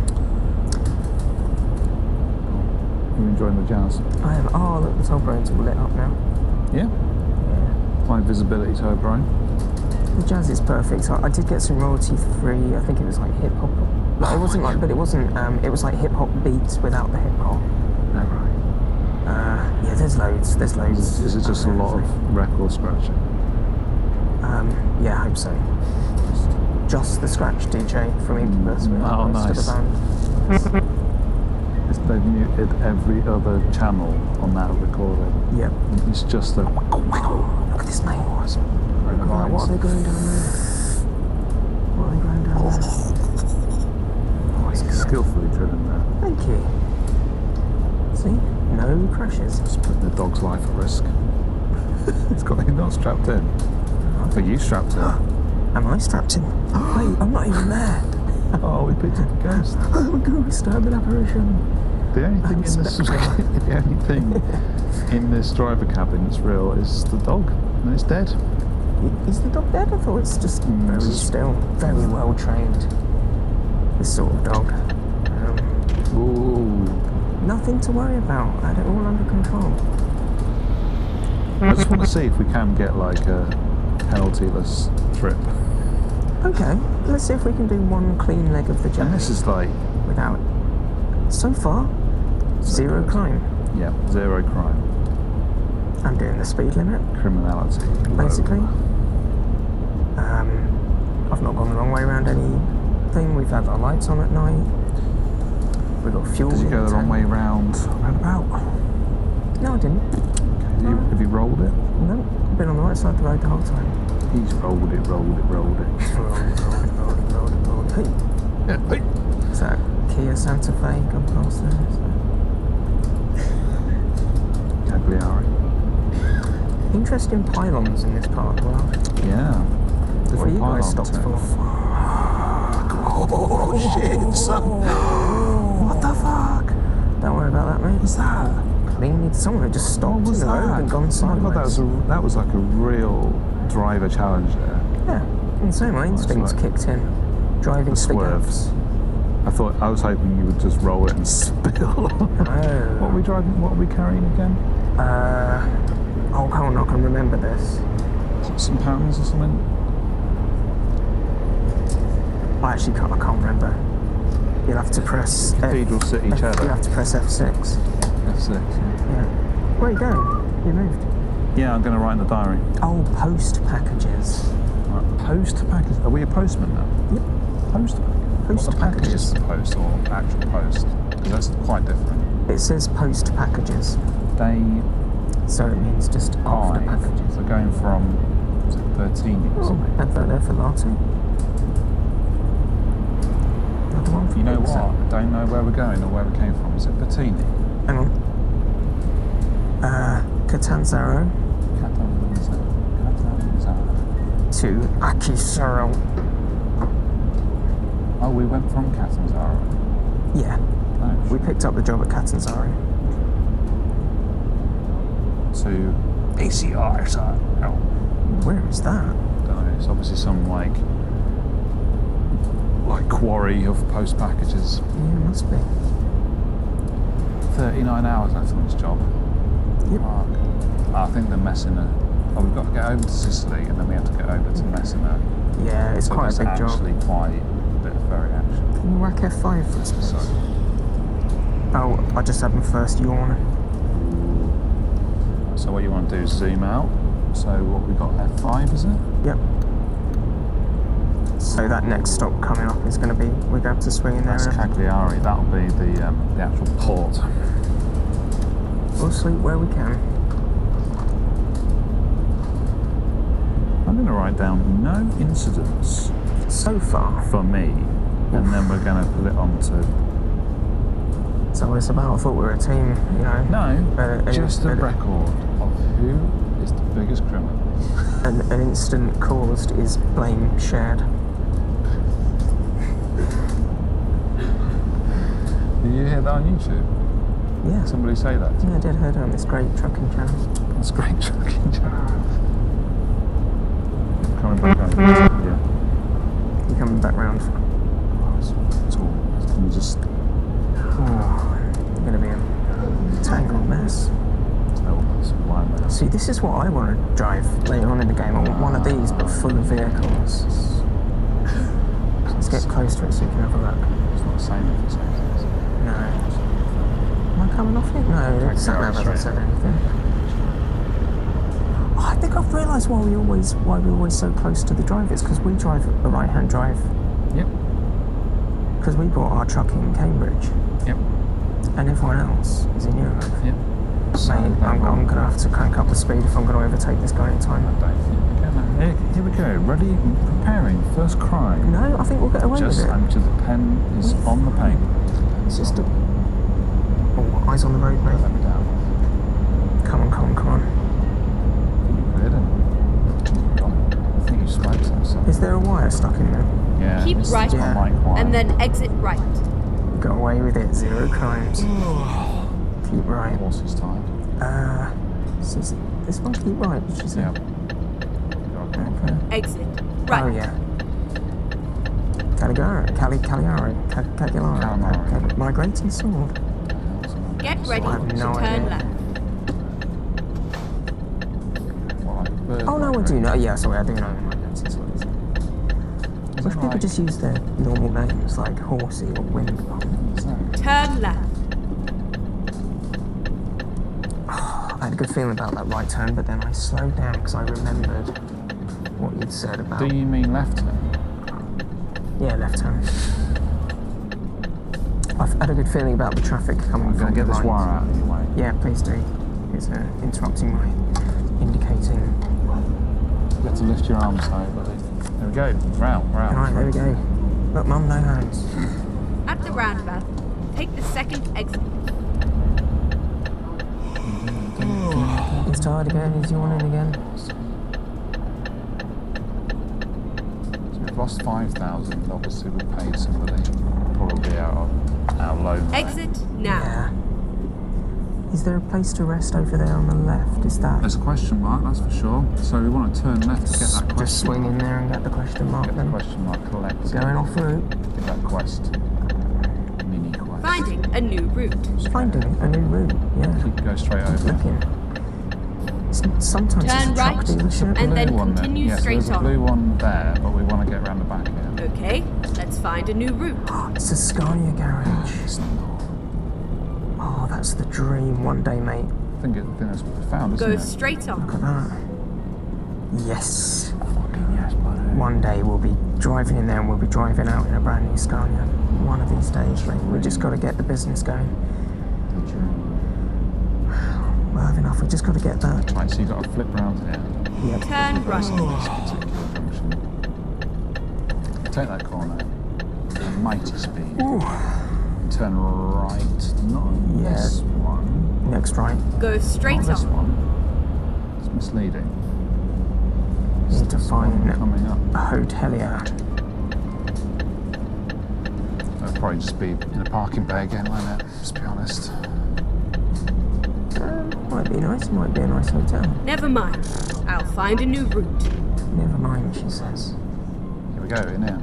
You enjoying the jazz? I am. Oh, look, the toll roads all lit up now. Yeah. Yeah. High visibility to O'Brien. The jazz is perfect. I did get some royalty-free. I think it was like hip hop. Like, it wasn't like, but it wasn't. It was like hip hop beats without the hip hop. No, right. Yeah, there's loads. There's loads. Is it just a lot of record scratching? Yeah, I hope so. Just the scratch DJ from Incubus. with Oh, the rest of nice. the band. They've muted every other channel on that recording. Yep. It's just the. Look at this, mate. Look at that. What are they going down there? What are they going down there? Oh, it's good. Skillfully driven there. Thank you. See? No crashes. Just putting the dog's life at risk. It's got him not strapped in. But you strapped in. Am I strapped in? Wait, I'm not even there. Oh, we picked up a ghost. I'm a ghost. I'm an apparition. The only thing in this, the only thing in this driver cabin that's real is the dog, and it's dead. Is the dog dead? I thought it's just very still, very well trained. This sort of dog. Ooh. Nothing to worry about. I had it all under control. I just want to see if we can get like a penaltyless trip. Okay, let's see if we can do one clean leg of the journey. And this is like without. So far, zero good. crime. Yeah, 0 crime. I'm doing the speed limit, Criminality. Low. basically. I've not gone the wrong way around anything. We've had our lights on at night. We've got fuel. Did you go the wrong way round? Roundabout. No, I didn't. Okay, have you rolled it? No, I've been on the right side of the road the whole time. He's rolled it. Rolled it. Hey, Hey. is that Kia Santa Fe gone past there? Cagliari. Interesting pylons in this part as well. Yeah. What are you Different guys pylon stopped too. for? Oh shit, son. What the fuck? Don't worry about that, mate. What's that? Clean. Someone had just stopped What was in the road that? and gone Oh my sideways. God, that was like a real driver challenge there. Yeah, and so my instincts like kicked in. Driving the swerves. I was hoping you would just roll it and spill. What are we driving? What are we carrying again? Oh, hold on, I can remember this. Pots and pans or something? I can't remember. You'll have to press Cathedral City Cheddar. You'll have to press F6. F6. Yeah. Where are you going? You moved. Yeah, I'm going to write in the diary. Oh, post packages. Right. Post package. Are we a postman now? Yep. Post package. Post What, the package packages. is the post or actual post? Because that's quite different. It says post packages, Day so it means just after 5. packages. So going from, was it 13 or Oh, something? advert there for latte. Another one for You know pizza. what? I don't know where we're going or where we came from. Is it Bettini? Hang on. Catanzaro Catanzaro. to Akisaro. Oh, we went from Catanzaro. Yeah, Oh, we picked up the job at Catanzaro. to ACR. Oh, Where is that? don't know. It's obviously some like quarry of post packages. Yeah, it must be. 39 hours left on this job. Yep. Fuck. I think they're Messina. Oh, we've got to get over to Sicily and then we have to get over to Messina. Yeah, it's So quite a there's big job. actually quite a bit of ferry action. Can you whack F5 for us, please? So, Oh, I just had my first yawn. so what you want to do is zoom out. So what we got, F5 is it? Yep. So that next stop coming up is going to be, we're going to swing in there. That's Cagliari. That'll be the actual port. We'll sleep where we can. I'm going to write down no incidents So far. for me, and then we're going to put it onto. That's what it's about. I thought we were a team, you know. No, just a record of who is the biggest criminal. An incident caused is blame shared. Did you hear that on YouTube? Yeah. Somebody say that? Yeah, I did hear it on this great trucking channel. That's great trucking job. Coming back on. Yeah. You coming back round? Oh, it's all. Can you just. Oh, you're going to be a tangled mess. Oh, it's one there. See, this is what I want to drive later on in the game. I want one of these, but full of vehicles. Let's get close to it so you can have a look. It's not the same if it's like this. No. Am I coming off it? No, it's not hasn't said anything. Oh, I think I've realised why we're always so close to the drivers, because we drive a right-hand drive. Yep. Because we bought our truck in Cambridge, Yep. and everyone else is in Europe. Yep. So Mate, I'm going to have to crank up the speed if I'm going to overtake this guy in time. I don't think we can. Here we go. Ready? Preparing. First crime. No, I think we'll get away Just with it. until the pen is on the paper. It's just a... Oh, eyes on the road, mate. Let me down. Come on, come on, come on. You cleared it. I think you swiped some stuff. Is there a wire stuck in there? Yeah. Keep this right is my Yeah. mic wire. and then exit right. Got away with it. 0 crimes. Keep right. Horse is tired. This one keep right, did she say? Yeah. Okay. Exit right. Oh, yeah. Caligari. Migrating sword. Get ready I have to no turn idea. left. Well, like bird Oh, no, I do migrating. know. Yeah, sorry, I do know migrating sword. Is Wish it people like- just use their normal names like Horsey or Windbomb. is that- Turn left. I had a good feeling about that right turn, but then I slowed down because I remembered what you'd said about. Do you mean left turn? Yeah, left turn. I've had a good feeling about the traffic coming I'm from going to get the this right. wire out of your way. Yeah, please do. It's interrupting my indicating. You have to lift your arms high, buddy. There we go. We're out. We're out. Right, there we go. Look, Mum, no hands. At the roundabout, take the second exit. He's tired again. He's yawning again. So we've lost 5,000. Obviously, we paid somebody. Probably out of our loan. Exit now. Yeah. Is there a place to rest over there on the left? Is that There's a question mark, that's for sure. So we want to turn left to get that question just swing mark. in there and get the question mark Get the then? question mark collected. Going off route. Get that quest. Mini quest. Finding a new route. Finding a new route. Yeah. Go straight over. Looking. Sometimes it's Turn a truck right dealership. and then Blue one continue Yes, straight there's a on. blue one there, but we want to get around the back here. Okay, let's find a new route. It's a Scania garage. It's not. Oh, that's the dream one day, mate. I think that's what we found, isn't Go it? straight on. Look at that. Yes. Fucking yes, buddy. One day we'll be driving in there and we'll be driving out in a brand new Scania. One of these days, mate. We just got to get the business going. We'll have enough. We just got to get that. Right, so you've got to flip round here. Yep. Turn right. This particular junction. Take that corner. At mighty speed. Ooh. Turn right. Not Yeah. this one. Next right. Go Not straight this on. one. It's misleading. Need to find Coming up. a hotelier. That'll probably just be in a parking bay again, won't it? Just be honest. Might be nice. Might be a nice hotel. Never mind. I'll find a new route. Never mind, she says. Here we go, in here.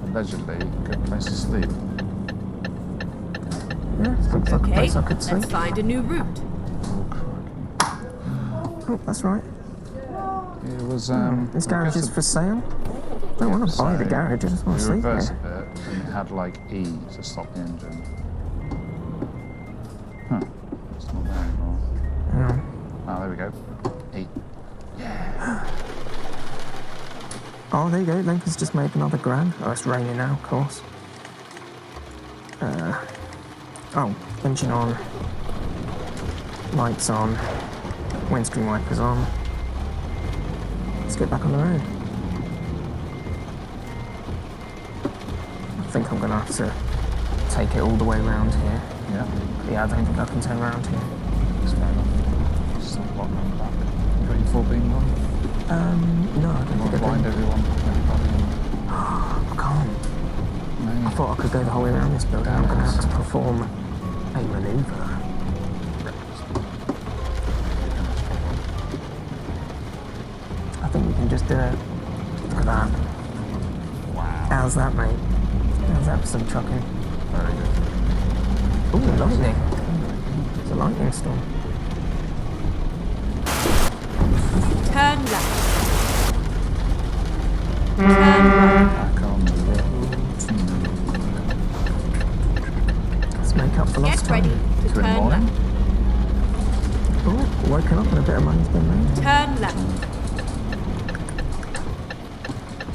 Allegedly, a good place to sleep. Yeah, looks like a Okay, place I could sleep. let's find a new route. Oh, crikey. Oh, that's right. It was, This I garage guess is for sale. Don't want to buy the so garage. I just want to we sleep reverse a there. bit, and it had like E to stop the engine. Huh. It's not there anymore. Yeah. Ah, there we go. E. Oh, there you go. Lincoln's just made another grand. Oh, it's raining now, of course. Oh, engine on. Lights on. Windscreen wipers on. Let's get back on the road. I think I'm going to have to take it all the way around here. Yeah. Yeah, I don't think I can turn around here. That's fair enough. Just a lot around the back. You got your full beam on? No, I don't You want think to I blind can. everyone? Everybody? I can't. No. I thought I could go the whole way around this building. I'm going to have to perform a manoeuvre. I think we can just do it. Look at that. Wow. How's that, mate? How's that for some trucking? Very good. Ooh, lightning. It's a lightning storm. Turn left. Turn right. Back on the road. Let's make up for lost Get ready time. to Two in the turn morning. left. Oh, woken up and a bit of money's been made. Turn left.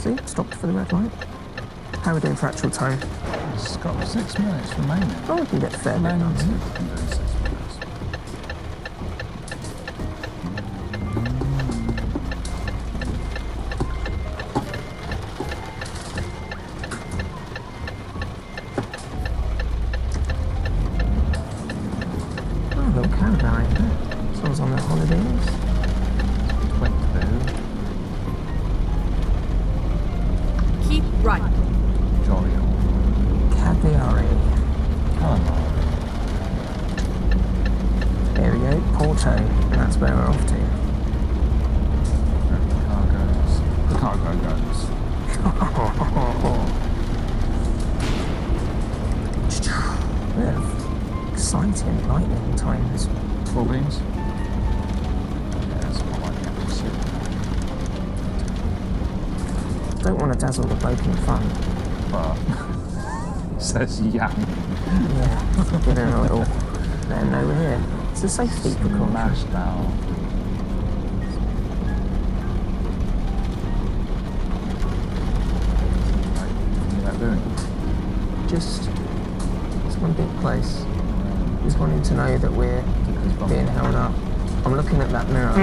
See, stopped for the red light. How are we doing for actual time? It's got 6 minutes remaining. Oh, we can get a fair bit No, done. I'm doing 6 minutes. Oh, little caravan. Someone's on their holidays. Quick though. don't want to dazzle the bloke in front. But it says yam. Yeah, give him a little. Let him know we're here. It's a safety precaution. Mashed out. What are you doing? Just, it's one big place. He's wanting to know that we're being held up. I'm looking at that mirror.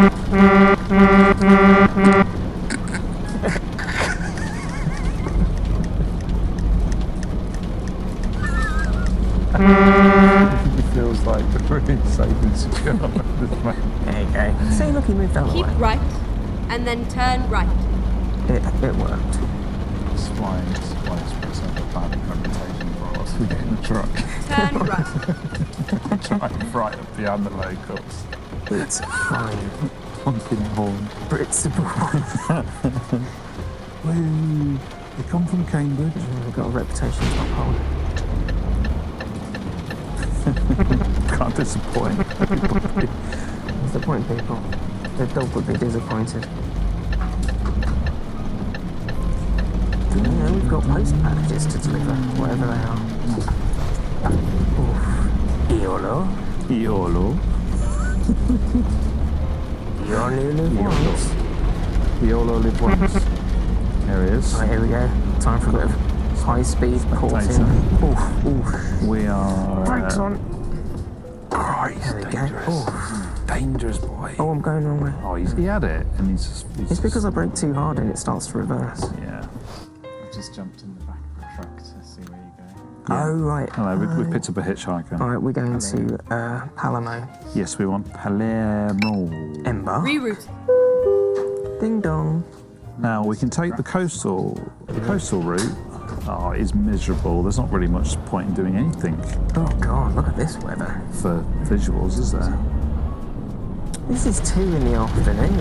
It feels like we're really safe and secure at this moment. There you go. See, look, he moved out of the Keep way. right, and then turn right. It worked. It's flying, puts up a bad reputation for us. We get in the truck. Turn right. Drive right up behind the locals. It's fine. Honking horn. Principle. Woo! They come from Cambridge. We've got a reputation to uphold. Can't disappoint anybody. Disappoint people. The dog would be disappointed. Yeah, we've got post packages to deliver, wherever they are. Oof. Iolo. Iolo. You only live once. Iolo live once. There he is. Right, here we go. Time for a bit of high-speed courting. Oof, oof. We are... Brakes on. Christ, There we go. dangerous. Oof. Dangerous boy. Oh, I'm going the wrong way. Oh, he had it, and he's just... It's because I brake too hard and it starts to reverse. Yeah. I've just jumped in the back of the truck to see where you go. Yeah. Oh, right. Hello, we picked up a hitchhiker. All right, we're going to Palermo. Yes, we want Palermo. Ember. Reroute. Ding dong. Now, we can take the coastal route. Oh, it's miserable. There's not really much point in doing anything Oh, God, look at this weather. for visuals, is there? This is 2 in the afternoon.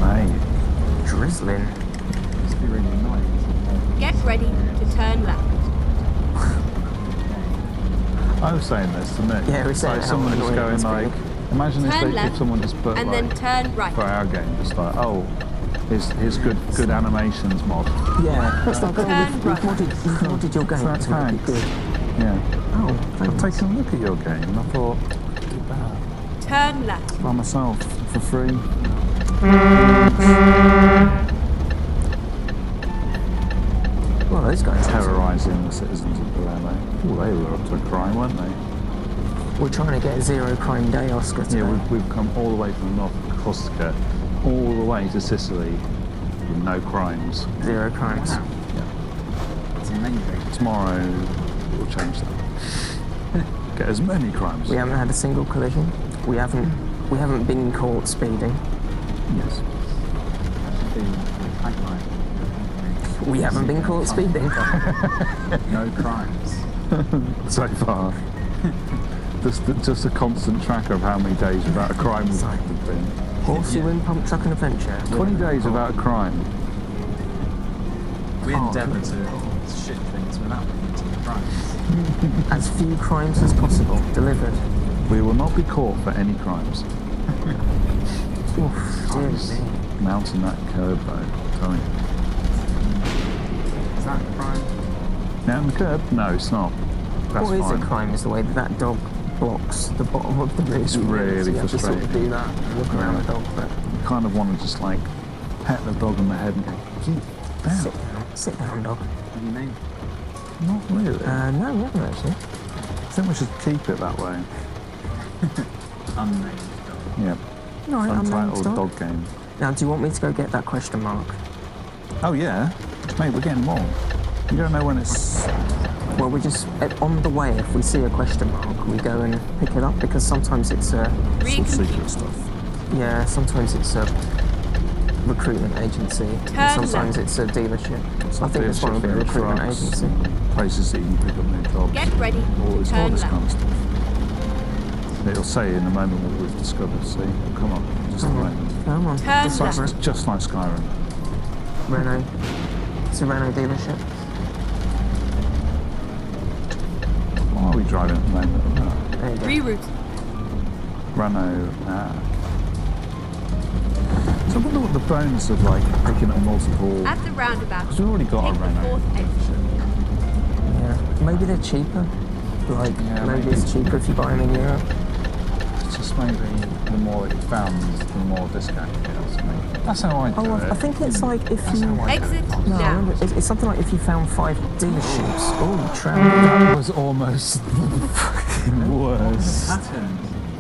Mate. Drizzling. It must be really nice. Get ready to turn left. I was saying this, isn't it? Yeah, we were saying like how someone just annoying it going must like, be. imagine Turn if left, someone just put and like, then turn right. for our game, just like, oh, here's good animations mod. Yeah, it's like, oh, Turn we've right. modded your game to make it Thanks. good. Yeah. Oh, I've thanks. taken a look at your game and I thought, too bad. Turn left. By myself for free. Well, those guys Terrorising the citizens of Palermo. Oh, they were up to a crime, weren't they? We're trying to get a zero crime day Oscar today. Yeah, we've come all the way from North Corsica, all the way to Sicily with no crimes. Zero crimes. It's amazing. Tomorrow we'll change that. Get as many crimes. We haven't had a single collision. We haven't been caught speeding. Yes. The tagline. We haven't been caught speeding. No crimes. So far. just a constant track of how many days without a crime we've been. Horsey Wind Pump Truck and Adventure. 20 days without a crime. We endeavour to shit things without committing crimes. As few crimes as possible delivered. We will not be caught for any crimes. Oof, dear me. Mounting that curb though, I'm telling you. Is that a crime? Mounting the curb? No, it's not. That's What is fine. a crime is the way that dog blocks the bottom of the road. It's really you have to sort of frustrating. do that and look around the dog, but You kind of want to just like pet the dog on the head and go, keep down. sit down, dog. Have you named it? Not really. No, we haven't actually. I think we should keep it that way. Unnamed dog. Yeah. No, I'm Untitled dog game. Now, do you want me to go get that question mark? Oh yeah. Mate, we're getting more. You don't know when it's... Well, we just, on the way, if we see a question mark, we go and pick it up because sometimes it's a, It's all Reconfigure. secret stuff. yeah, sometimes it's a recruitment agency, and Turn sometimes left. it's a dealership. It's I like think this one will be a dealerships, recruitment trucks, agency. Places that you can pick up new jobs. Get ready all to this turn kind left. of stuff. It'll say in the moment what we've discovered. See, come on, just a moment. Come on, Turn discover left. it. Just like Skyrim. Renault. It's a Renault dealership. Why are we driving at the moment? There you go. Reroute. Renault. So I wonder what the bonus of like picking up multiple. At the roundabout, Because we've already got take a the Renault. fourth exit. Yeah. Maybe they're cheaper. Like, Yeah, maybe maybe. it's cheaper if you buy them in Europe. It's just maybe the more that you found, the more discount you get or something. That's how I do Oh, it. I think it's like if That's you... how I do Exit it. No, I now. remember, it's something like if you found 5 dealerships. Oh, travel. That was almost the fucking worst. Happened.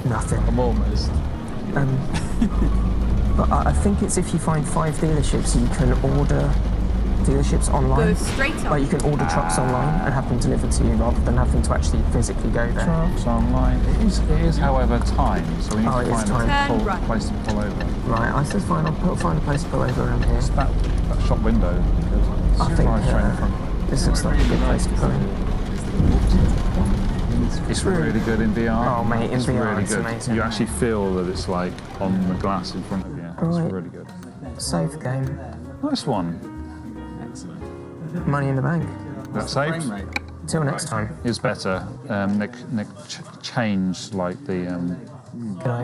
Nothing. I'm almost. But I think it's if you find 5 dealerships, you can order dealerships Go online. straight Like you on. can order trucks online and have them delivered to you rather than having to actually physically go there. Trucks online. It is, however, timed, so we need Oh, to it is find timed. a Turn right. place to pull over. Right, I said fine, I'll find a place to pull over around here. It's that shop window. I think Drive straight in front. this looks like a good place to pull in. It's really good in VR. Oh, mate, in it's VR really it's good. amazing. You actually feel that it's like on the glass in front of you. Right. It's really good. Save the game. Nice one. Excellent. Money in the bank. That Frame saved. rate. Till next time. It's better. Nick changed like the Good night.